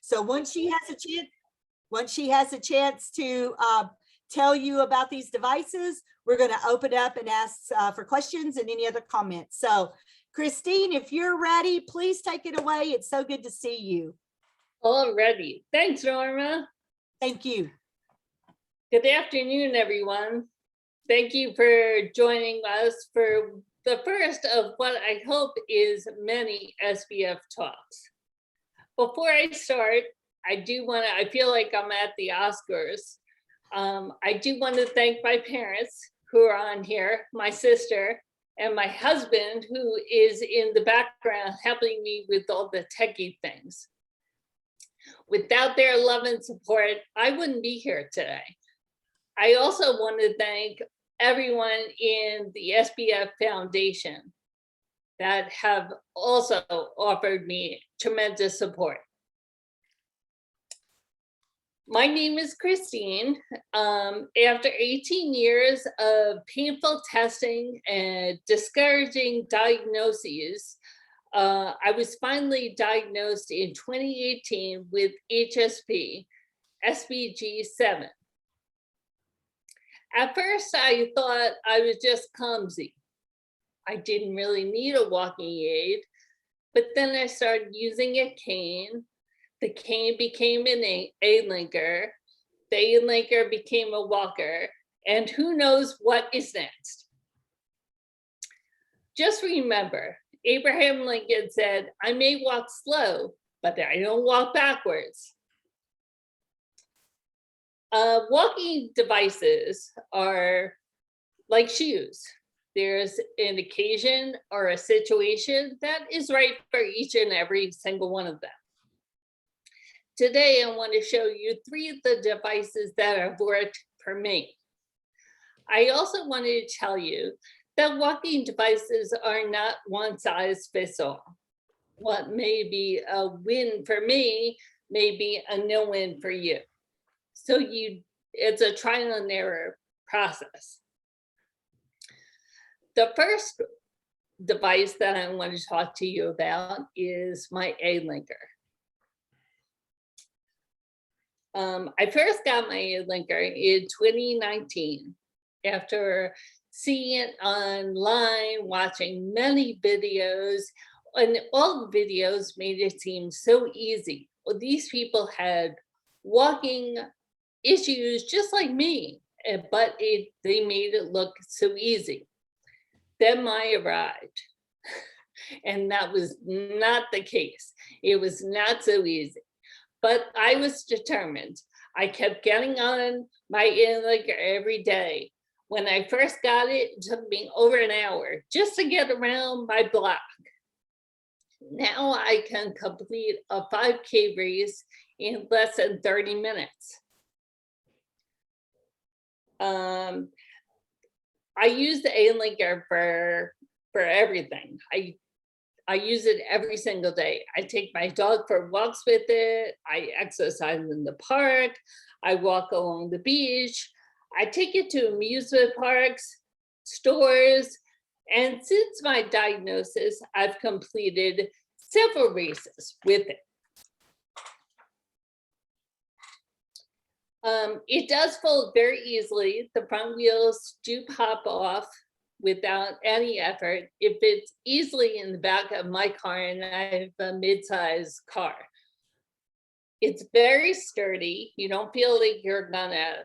So once she has a chance to tell you about these devices, we're going to open up and ask for questions and any other comments. So Christine, if you're ready, please take it away. It's so good to see you. Already. Thanks, Norma. Thank you. Good afternoon, everyone. Thank you for joining us for the first of what I hope is many SPF talks. Before I start, I feel like I'm at the Oscars. I do want to thank my parents who are on here, my sister, and my husband, who is in the background helping me with all the techie things. Without their love and support, I wouldn't be here today. I also want to thank everyone in the SPF Foundation that have also offered me tremendous support. My name is Christine. After 18 years of painful testing and discouraging diagnoses, I was finally diagnosed in 2018 with HSP, SPG7. At first, I thought I was just clumsy. I didn't really need a walking aid, but then I started using a cane. The cane became an Alinker. The Alinker became a walker, and who knows what is next. Just remember, Abraham Lincoln said, "I may walk slow, but I don't walk backwards." Walking devices are like shoes. There's an occasion or a situation that is right for each and every single one of them. Today, I want to show you 3 of the devices that have worked for me. I also wanted to tell you that walking devices are not one size fits all. What may be a win for me may be a no win for you. So it's a trial and error process. The first device that I want to talk to you about is my Alinker. I first got my Alinker in 2019 after seeing it online, watching many videos, and all the videos made it seem so easy. Well, these people had walking issues just like me, but they made it look so easy. Then mine arrived, and that was not the case. It was not so easy, but I was determined. I kept getting on my Alinker every day. When I first got it, it took me over an hour just to get around my block. Now I can complete a 5K race in less than 30 minutes. I use the Alinker for everything. I use it every single day. I take my dog for walks with it. I exercise in the park. I walk along the beach. I take it to amusement parks, stores, and since my diagnosis, I've completed several races with it. It does fold very easily. The front wheels do pop off without any effort. It fits easily in the back of my car, and I have a mid-sized car. It's very sturdy. You don't feel like you're gonna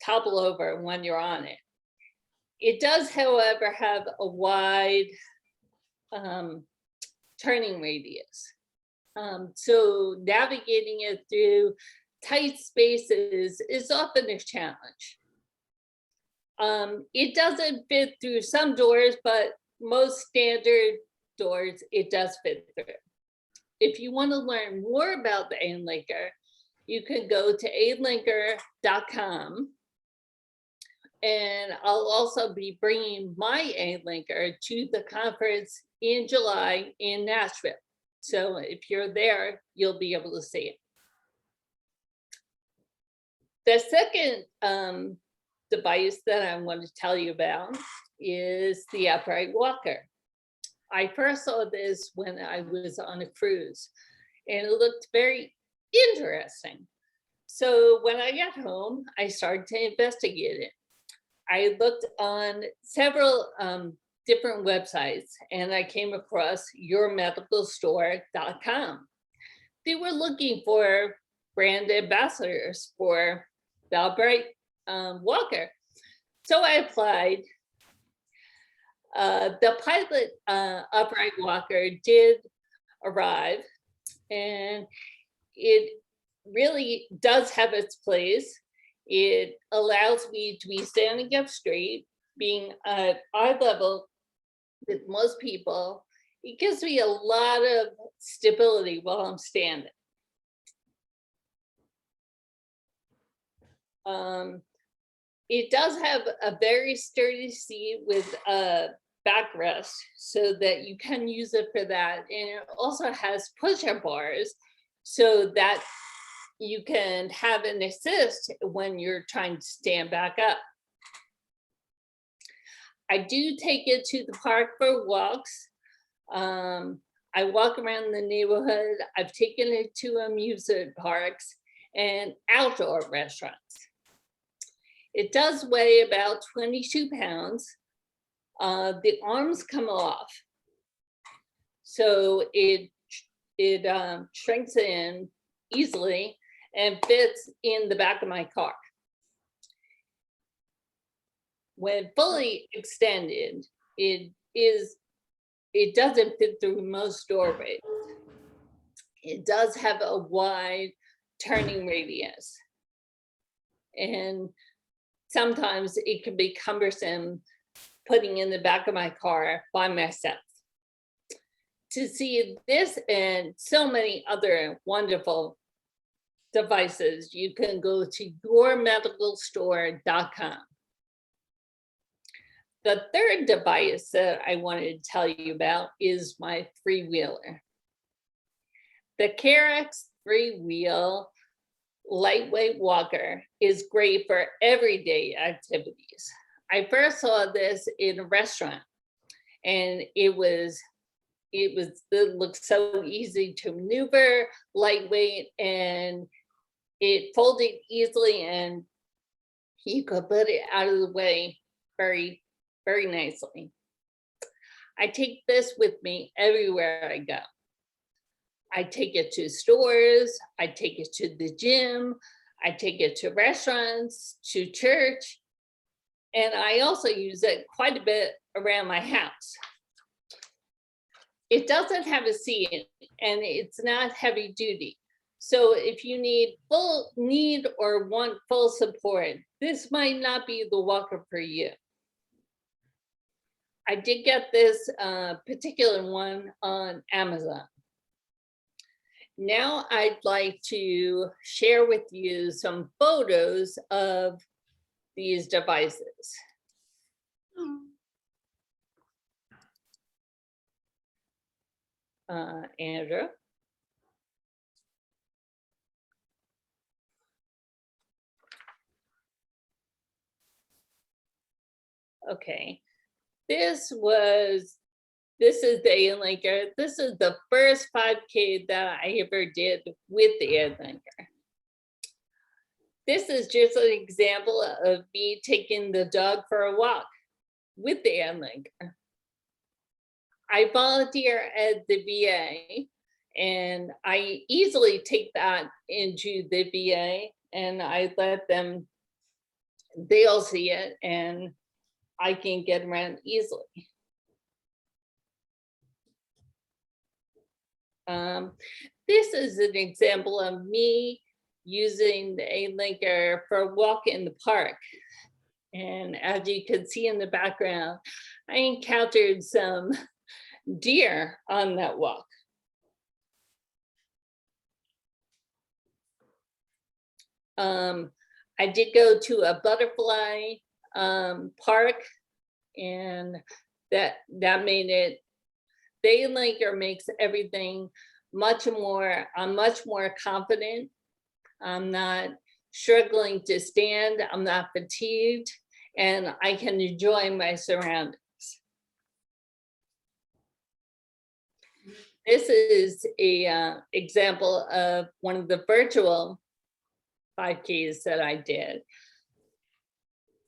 topple over when you're on it. It does, however, have a wide turning radius. So navigating it through tight spaces is often a challenge. It doesn't fit through some doors, but most standard doors, it does fit through. If you want to learn more about the Alinker, you can go to alinker.com. And I'll also be bringing my Alinker to the conference in July in Nashville. So if you're there, you'll be able to see it. The second device that I want to tell you about is the upright walker. I first saw this when I was on a cruise, and it looked very interesting. So when I got home, I started to investigate it. I looked on several different websites, and I came across yourmedicalstore.com. They were looking for brand ambassadors for the Upright Walker. So I applied. The pilot Upright Walker did arrive, and it really does have its place. It allows me to be standing up straight, being at eye level with most people. It gives me a lot of stability while I'm standing. It does have a very sturdy seat with a backrest so that you can use it for that. And it also has push-up bars so that you can have an assist when you're trying to stand back up. I do take it to the park for walks. I walk around the neighborhood. I've taken it to amusement parks and outdoor restaurants. It does weigh about 22 pounds. The arms come off, so it shrinks in easily and fits in the back of my car. When fully extended, it doesn't fit through most doorways. It does have a wide turning radius, and sometimes it can be cumbersome putting in the back of my car by myself. To see this and so many other wonderful devices, you can go to yourmedicalstore.com. The third device that I wanted to tell you about is my three-wheeler. The Carex three-wheel lightweight walker is great for everyday activities. I first saw this in a restaurant, and it looked so easy to maneuver, lightweight, and it folded easily, and you could put it out of the way very, very nicely. I take this with me everywhere I go. I take it to stores, I take it to the gym, I take it to restaurants, to church, and I also use it quite a bit around my house. It doesn't have a seat, and it's not heavy duty. So if you need or want full support, this might not be the walker for you. I did get this particular one on Amazon. Now I'd like to share with you some photos of these devices. Andrew. Okay, this is the Alinker. This is the first 5K that I ever did with the Alinker. This is just an example of me taking the dog for a walk with the Alinker. I volunteer at the VA, and I easily take that into the VA, and I let them, they'll see it, and I can get around easily. This is an example of me using the Alinker for a walk in the park. And as you can see in the background, I encountered some deer on that walk. I did go to a butterfly park, and that made it, the Alinker makes everything I'm much more confident. I'm not struggling to stand, I'm not fatigued, and I can enjoy my surroundings. This is a example of one of the virtual 5Ks that I did.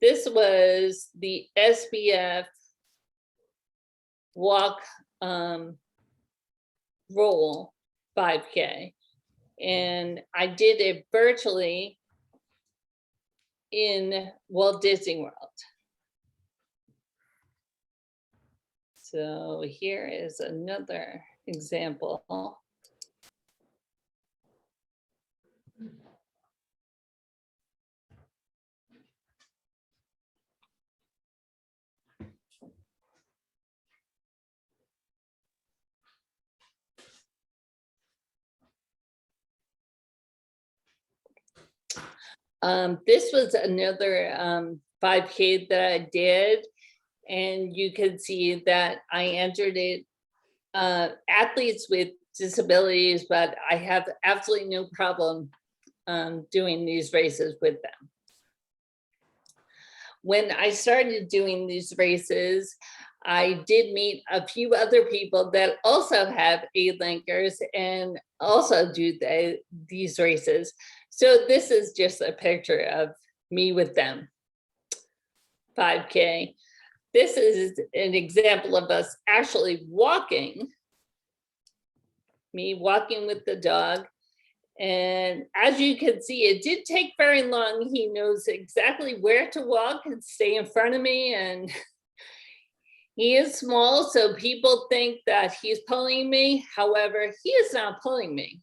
This was the SPF walk roll 5K. And I did it virtually in Walt Disney World. So here is another example. This was another 5K that I did, and you can see that I entered it, athletes with disabilities, but I have absolutely no problem doing these races with them. When I started doing these races, I did meet a few other people that also have Alinkers and also do these races. So this is just a picture of me with them. 5K. This is an example of us actually walking, me walking with the dog. And as you can see, it did take very long. He knows exactly where to walk and stay in front of me. And he is small, so people think that he's pulling me. However, he is not pulling me.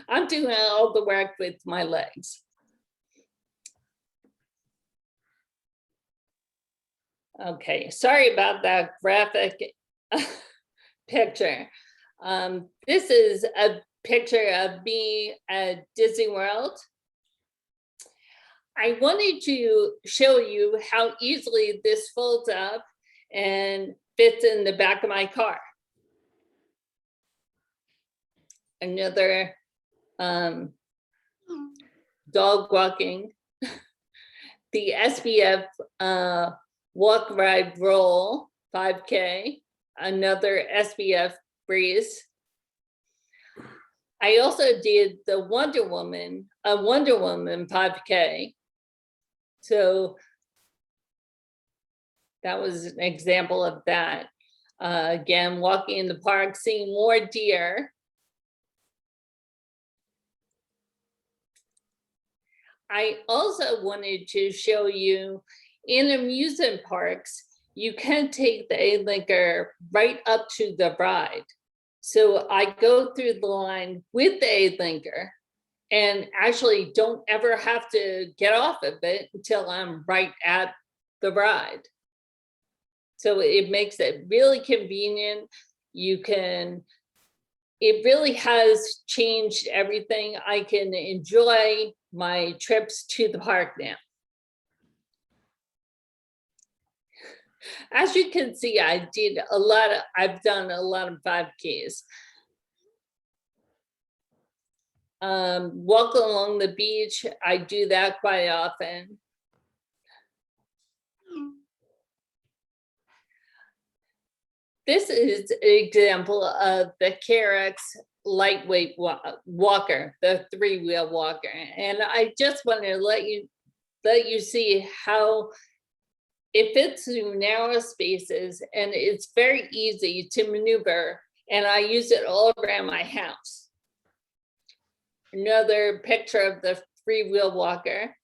I'm doing all the work with my legs. Okay, sorry about that graphic picture. This is a picture of me at Disney World. I wanted to show you how easily this folds up and fits in the back of my car. Another dog walking. The SPF walk, ride, roll 5K. Another SPF breeze. I also did the Wonder Woman 5K. So that was an example of that. Again, walking in the park, seeing more deer. I also wanted to show you in amusement parks, you can take the Alinker right up to the ride. So I go through the line with the Alinker and actually don't ever have to get off of it until I'm right at the ride. So it makes it really convenient. It really has changed everything. I can enjoy my trips to the park now. As you can see, I've done a lot of 5Ks. Walk along the beach, I do that quite often. This is an example of the Carex lightweight walker, the 3-wheel walker. And I just want to let you see how it fits through narrow spaces and it's very easy to maneuver. And I use it all around my house. Another picture of the 3-wheel walker.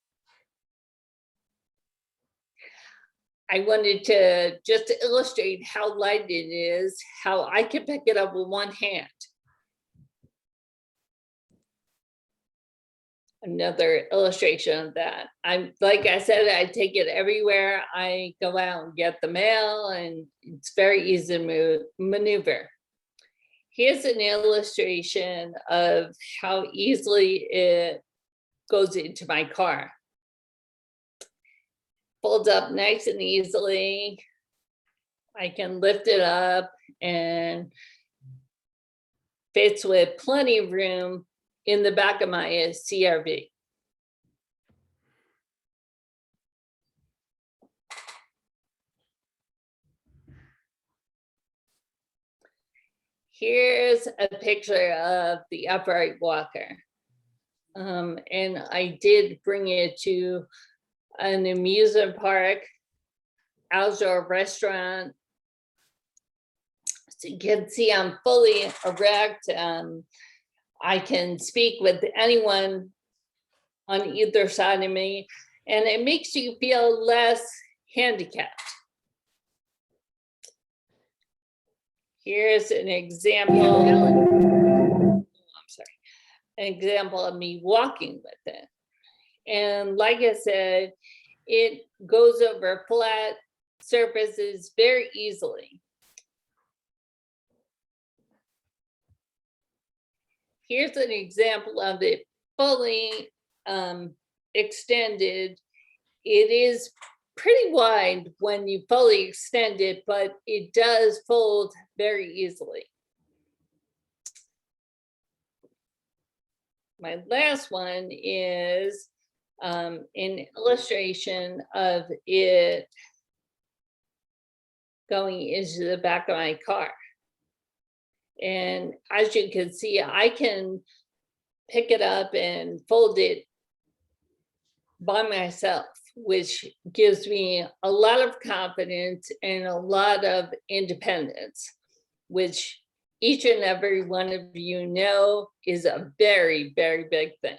I wanted to just illustrate how light it is, how I can pick it up with one hand. Another illustration of that. Like I said, I take it everywhere. I go out and get the mail and it's very easy to maneuver. Here's an illustration of how easily it goes into my car. Folds up nice and easily. I can lift it up and fits with plenty of room in the back of my CRV. Here's a picture of the upright walker. And I did bring it to an amusement park, outdoor restaurant. So you can see I'm fully erect. I can speak with anyone on either side of me, and it makes you feel less handicapped. Here's an example. I'm sorry. An example of me walking with it. And like I said, it goes over flat surfaces very easily. Here's an example of it fully extended. It is pretty wide when you fully extend it, but it does fold very easily. My last one is an illustration of it going into the back of my car. And as you can see, I can pick it up and fold it by myself, which gives me a lot of confidence and a lot of independence, which each and every one of you know is a very, very big thing.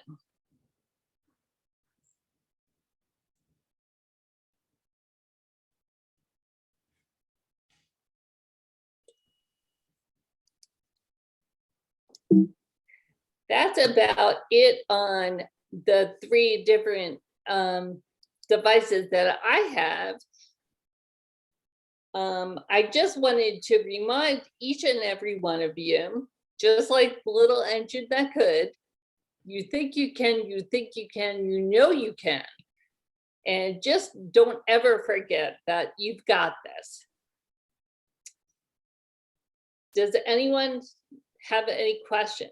That's about it on the 3 different devices that I have. I just wanted to remind each and every one of you, just like the little engine that could, you think you can, you think you can, you know you can. And just don't ever forget that you've got this. Does anyone have any questions?